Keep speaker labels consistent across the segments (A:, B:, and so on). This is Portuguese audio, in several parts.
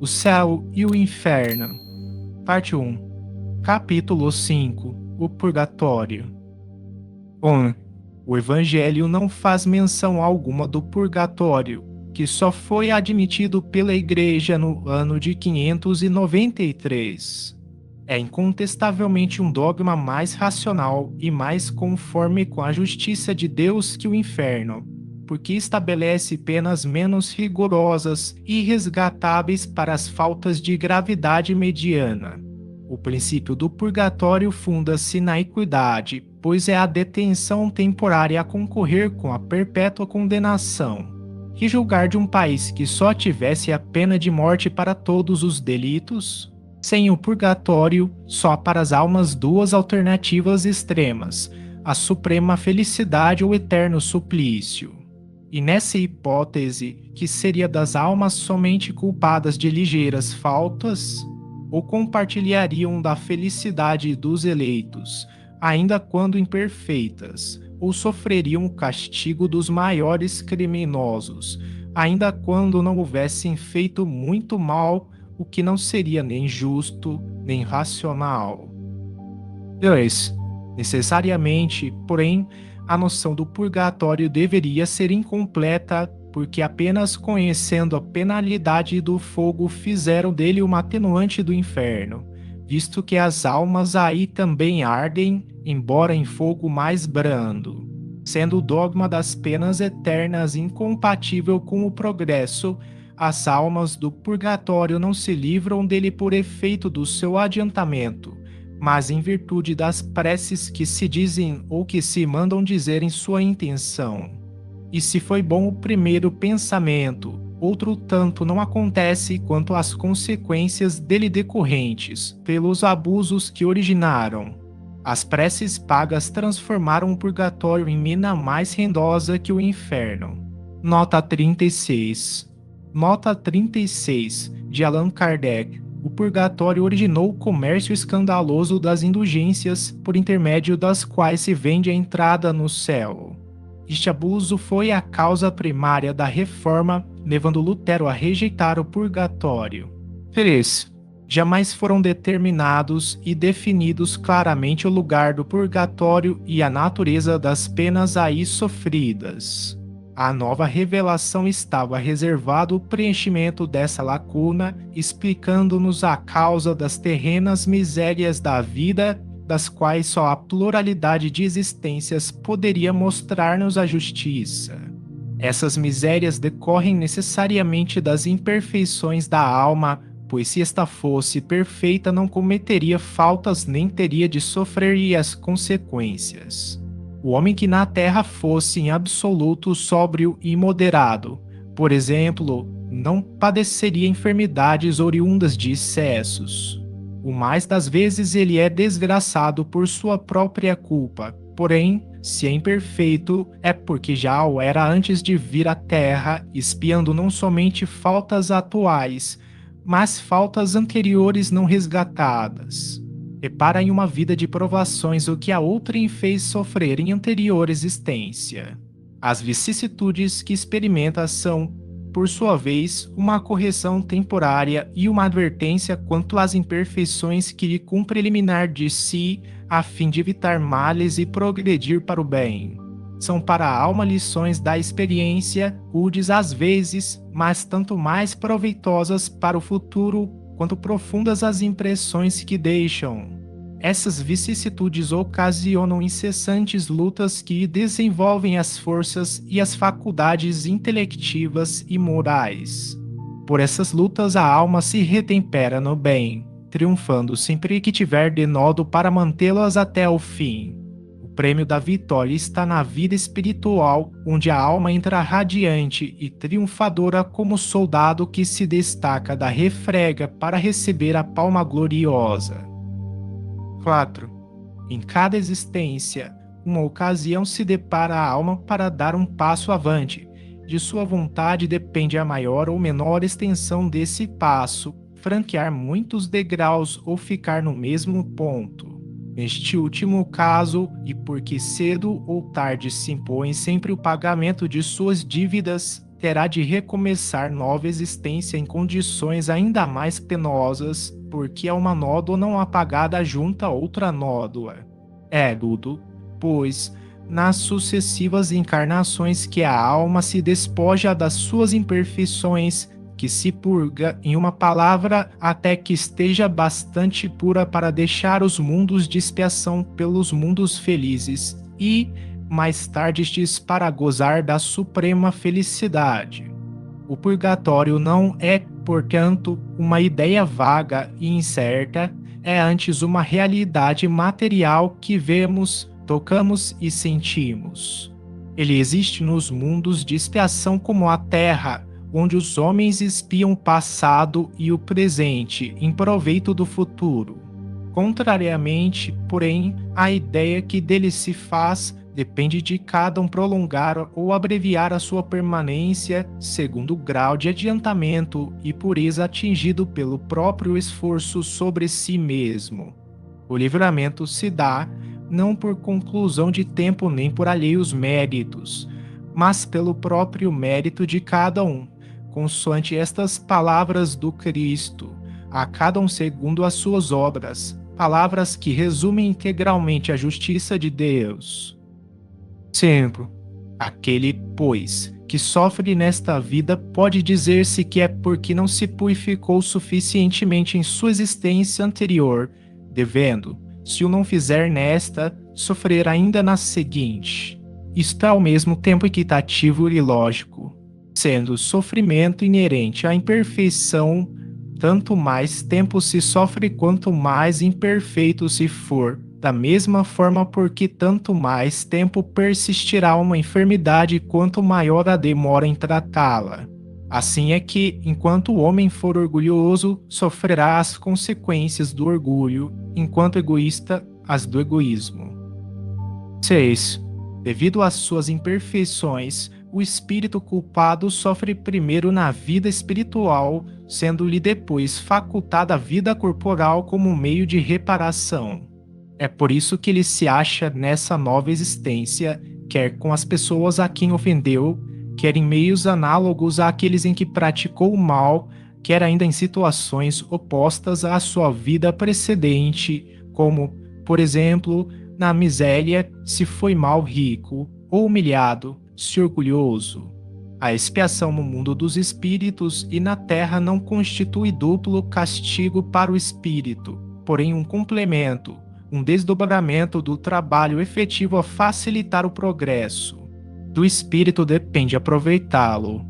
A: O céu e o inferno. Parte 1. Capítulo 5. O purgatório. 1. O Evangelho não faz menção alguma do purgatório, que só foi admitido pela Igreja no ano de 593. É incontestavelmente um dogma mais racional e mais conforme com a justiça de Deus que o inferno, porque estabelece penas menos rigorosas e resgatáveis para as faltas de gravidade mediana. O princípio do purgatório funda-se na equidade, pois é a detenção temporária a concorrer com a perpétua condenação. Que julgar de um país que só tivesse a pena de morte para todos os delitos? Sem o purgatório, só para as almas duas alternativas extremas, a suprema felicidade ou eterno suplício. E nessa hipótese, que seria das almas somente culpadas de ligeiras faltas, ou compartilhariam da felicidade dos eleitos, ainda quando imperfeitas, ou sofreriam o castigo dos maiores criminosos, ainda quando não houvessem feito muito mal, o que não seria nem justo, nem racional. 2. Necessariamente, porém, a noção do purgatório deveria ser incompleta, porque apenas conhecendo a penalidade do fogo fizeram dele uma atenuante do inferno, visto que as almas aí também ardem, embora em fogo mais brando, sendo o dogma das penas eternas incompatível com o progresso. As almas do purgatório não se livram dele por efeito do seu adiantamento, mas em virtude das preces que se dizem ou que se mandam dizer em sua intenção. E se foi bom o primeiro pensamento, outro tanto não acontece quanto às consequências dele decorrentes, pelos abusos que originaram. As preces pagas transformaram o purgatório em mina mais rendosa que o inferno. Nota 36. Nota 36, de Allan Kardec. O purgatório originou o comércio escandaloso das indulgências, por intermédio das quais se vende a entrada no céu. Este abuso foi a causa primária da reforma, levando Lutero a rejeitar o purgatório. 3. Jamais foram determinados e definidos claramente o lugar do purgatório e a natureza das penas aí sofridas. A nova revelação estava reservado o preenchimento dessa lacuna, explicando-nos a causa das terrenas misérias da vida, das quais só a pluralidade de existências poderia mostrar-nos a justiça. Essas misérias decorrem necessariamente das imperfeições da alma, pois se esta fosse perfeita não cometeria faltas nem teria de sofrer as consequências. O homem que na terra fosse em absoluto sóbrio e moderado, por exemplo, não padeceria enfermidades oriundas de excessos. O mais das vezes ele é desgraçado por sua própria culpa, porém, se é imperfeito, é porque já o era antes de vir à terra, expiando não somente faltas atuais, mas faltas anteriores não resgatadas. Repara em uma vida de provações o que a outrem fez sofrer em anterior existência. As vicissitudes que experimenta são, por sua vez, uma correção temporária e uma advertência quanto às imperfeições que lhe cumpre eliminar de si, a fim de evitar males e progredir para o bem. São para a alma lições da experiência, rudes às vezes, mas tanto mais proveitosas para o futuro, quanto profundas as impressões que deixam. Essas vicissitudes ocasionam incessantes lutas que desenvolvem as forças e as faculdades intelectivas e morais. Por essas lutas a alma se retempera no bem, triunfando sempre que tiver denodo para mantê-las até o fim. O prêmio da vitória está na vida espiritual, onde a alma entra radiante e triunfadora como soldado que se destaca da refrega para receber a palma gloriosa. 4. Em cada existência, uma ocasião se depara à alma para dar um passo avante. De sua vontade depende a maior ou menor extensão desse passo, franquear muitos degraus ou ficar no mesmo ponto. Neste último caso, e porque cedo ou tarde se impõe sempre o pagamento de suas dívidas, terá de recomeçar nova existência em condições ainda mais penosas, porque é uma nódoa não apagada junto a outra nódoa. Ludo, pois, nas sucessivas encarnações que a alma se despoja das suas imperfeições, que se purga, em uma palavra, até que esteja bastante pura para deixar os mundos de expiação pelos mundos felizes e, mais tarde, estes para gozar da suprema felicidade. O purgatório não é, portanto, uma ideia vaga e incerta, é antes uma realidade material que vemos, tocamos e sentimos. Ele existe nos mundos de expiação como a Terra, onde os homens espiam o passado e o presente em proveito do futuro. Contrariamente, porém, à ideia que dele se faz, depende de cada um prolongar ou abreviar a sua permanência segundo o grau de adiantamento e pureza atingido pelo próprio esforço sobre si mesmo. O livramento se dá não por conclusão de tempo nem por alheios méritos, mas pelo próprio mérito de cada um, consoante estas palavras do Cristo, a cada um segundo as suas obras, palavras que resumem integralmente a justiça de Deus. Sempre, aquele, pois, que sofre nesta vida pode dizer-se que é porque não se purificou suficientemente em sua existência anterior, devendo, se o não fizer nesta, sofrer ainda na seguinte. Isto é ao mesmo tempo equitativo e lógico, sendo o sofrimento inerente à imperfeição, tanto mais tempo se sofre quanto mais imperfeito se for, da mesma forma porque tanto mais tempo persistirá uma enfermidade quanto maior a demora em tratá-la. Assim é que, enquanto o homem for orgulhoso, sofrerá as consequências do orgulho, enquanto egoísta, as do egoísmo. 6. Devido às suas imperfeições, o espírito culpado sofre primeiro na vida espiritual, sendo-lhe depois facultada a vida corporal como meio de reparação. É por isso que ele se acha nessa nova existência, quer com as pessoas a quem ofendeu, quer em meios análogos àqueles em que praticou o mal, quer ainda em situações opostas à sua vida precedente, como, por exemplo, na miséria, se foi mal rico, ou humilhado, se orgulhoso. A expiação no mundo dos espíritos e na terra não constitui duplo castigo para o espírito, porém um complemento, um desdobramento do trabalho efetivo a facilitar o progresso. Do espírito depende aproveitá-lo.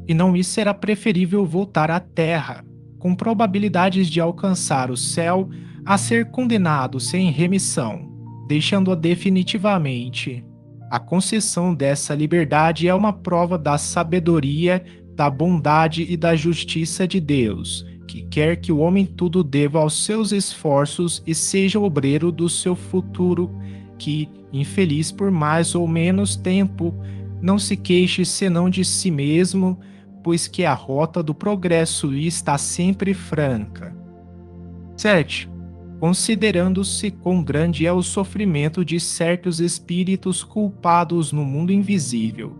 A: E não lhe será preferível voltar à terra, com probabilidades de alcançar o céu, a ser condenado sem remissão, deixando-a definitivamente. A concessão dessa liberdade é uma prova da sabedoria, da bondade e da justiça de Deus, que quer que o homem tudo deva aos seus esforços e seja obreiro do seu futuro, que, infeliz por mais ou menos tempo, não se queixe senão de si mesmo, pois que a rota do progresso lhe está sempre franca. 7. Considerando-se quão grande é o sofrimento de certos espíritos culpados no mundo invisível,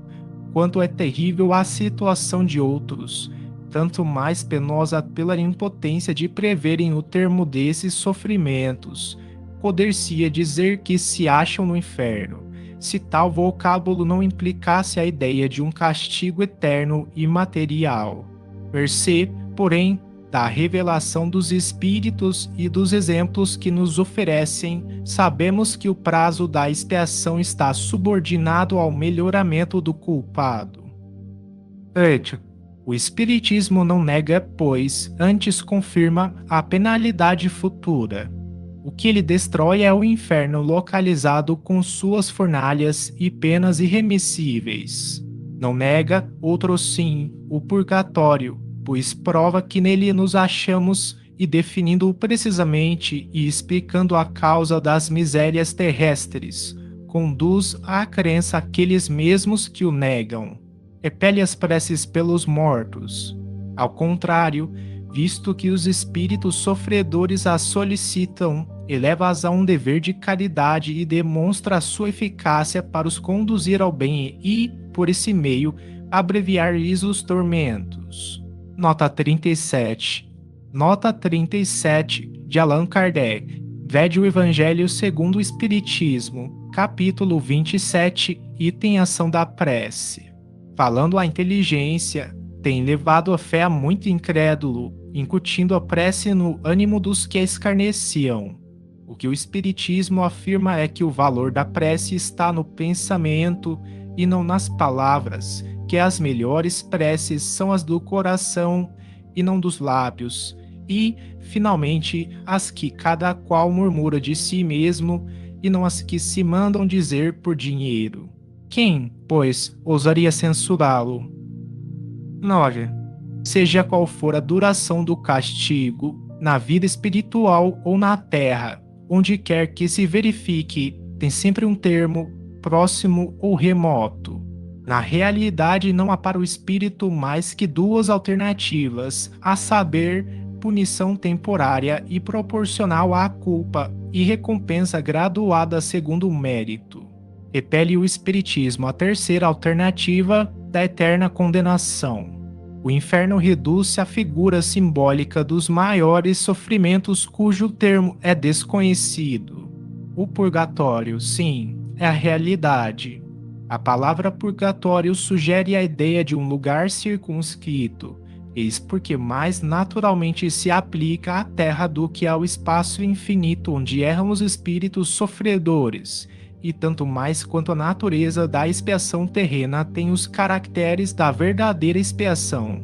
A: quanto é terrível a situação de outros, tanto mais penosa pela impotência de preverem o termo desses sofrimentos, poder-se-ia dizer que se acham no inferno, se tal vocábulo não implicasse a ideia de um castigo eterno e material. Per se, porém, da revelação dos espíritos e dos exemplos que nos oferecem, sabemos que o prazo da expiação está subordinado ao melhoramento do culpado. 8. O Espiritismo não nega, pois, antes confirma a penalidade futura. O que ele destrói é o inferno localizado com suas fornalhas e penas irremissíveis. Não nega, outro sim, o purgatório, pois prova que nele nos achamos e definindo-o precisamente e explicando a causa das misérias terrestres, conduz à crença aqueles mesmos que o negam. Repele as preces pelos mortos. Ao contrário, visto que os espíritos sofredores as solicitam, eleva-as a um dever de caridade e demonstra a sua eficácia para os conduzir ao bem e, por esse meio, abreviar-lhes os tormentos. Nota 37. Nota 37 de Allan Kardec. Vede o Evangelho segundo o Espiritismo, capítulo 27, item Ação da Prece. Falando a inteligência, tem levado a fé a muito incrédulo, incutindo a prece no ânimo dos que a escarneciam. O que o Espiritismo afirma é que o valor da prece está no pensamento e não nas palavras, que as melhores preces são as do coração e não dos lábios, e, finalmente, as que cada qual murmura de si mesmo e não as que se mandam dizer por dinheiro. Quem, pois, ousaria censurá-lo? 9. Seja qual for a duração do castigo, na vida espiritual ou na terra, onde quer que se verifique, tem sempre um termo, próximo ou remoto. Na realidade, não há para o espírito mais que duas alternativas, a saber, punição temporária e proporcional à culpa, e recompensa graduada segundo o mérito. Repele o Espiritismo a terceira alternativa da eterna condenação. O inferno reduz-se à figura simbólica dos maiores sofrimentos cujo termo é desconhecido. O purgatório, sim, é a realidade. A palavra purgatório sugere a ideia de um lugar circunscrito, eis porque mais naturalmente se aplica à terra do que ao espaço infinito onde erram os espíritos sofredores, e tanto mais quanto a natureza da expiação terrena tem os caracteres da verdadeira expiação.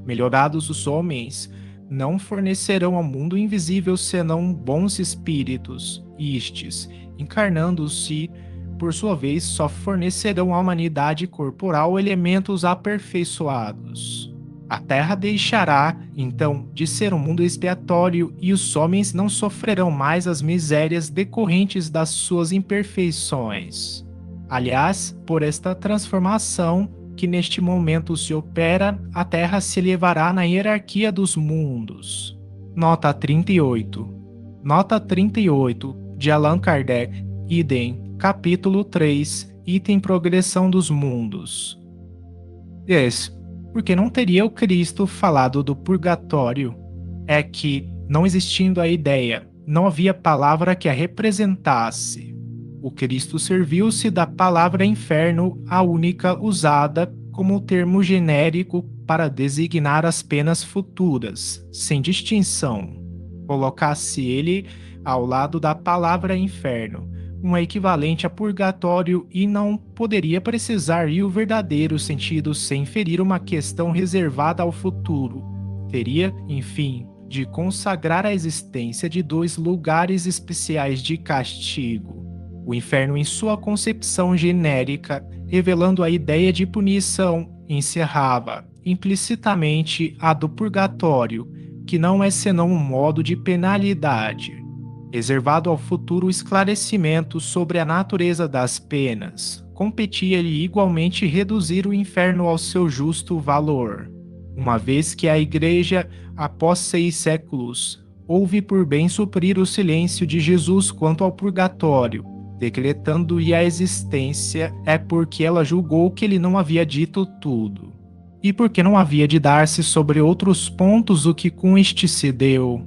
A: Melhorados os homens, não fornecerão ao mundo invisível senão bons espíritos, estes, encarnando-se, por sua vez, só fornecerão à humanidade corporal elementos aperfeiçoados. A terra deixará, então, de ser um mundo expiatório e os homens não sofrerão mais as misérias decorrentes das suas imperfeições. Aliás, por esta transformação que neste momento se opera, a terra se elevará na hierarquia dos mundos. Nota 38. Nota 38 de Allan Kardec, idem, capítulo 3, item Progressão dos Mundos. Porque não teria o Cristo falado do purgatório? É que, não existindo a ideia, não havia palavra que a representasse. O Cristo serviu-se da palavra inferno, a única usada como termo genérico para designar as penas futuras, sem distinção. Colocasse ele ao lado da palavra inferno, um equivalente a purgatório, e não poderia precisar ir o verdadeiro sentido sem ferir uma questão reservada ao futuro. Teria, enfim, de consagrar a existência de dois lugares especiais de castigo. O inferno em sua concepção genérica, revelando a ideia de punição, encerrava, implicitamente, a do purgatório, que não é senão um modo de penalidade, reservado ao futuro esclarecimento sobre a natureza das penas. Competia-lhe igualmente reduzir o inferno ao seu justo valor, uma vez que a Igreja, após 6 séculos, houve por bem suprir o silêncio de Jesus quanto ao purgatório, decretando-lhe a existência, é porque ela julgou que ele não havia dito tudo, e porque não havia de dar-se sobre outros pontos o que com este se deu.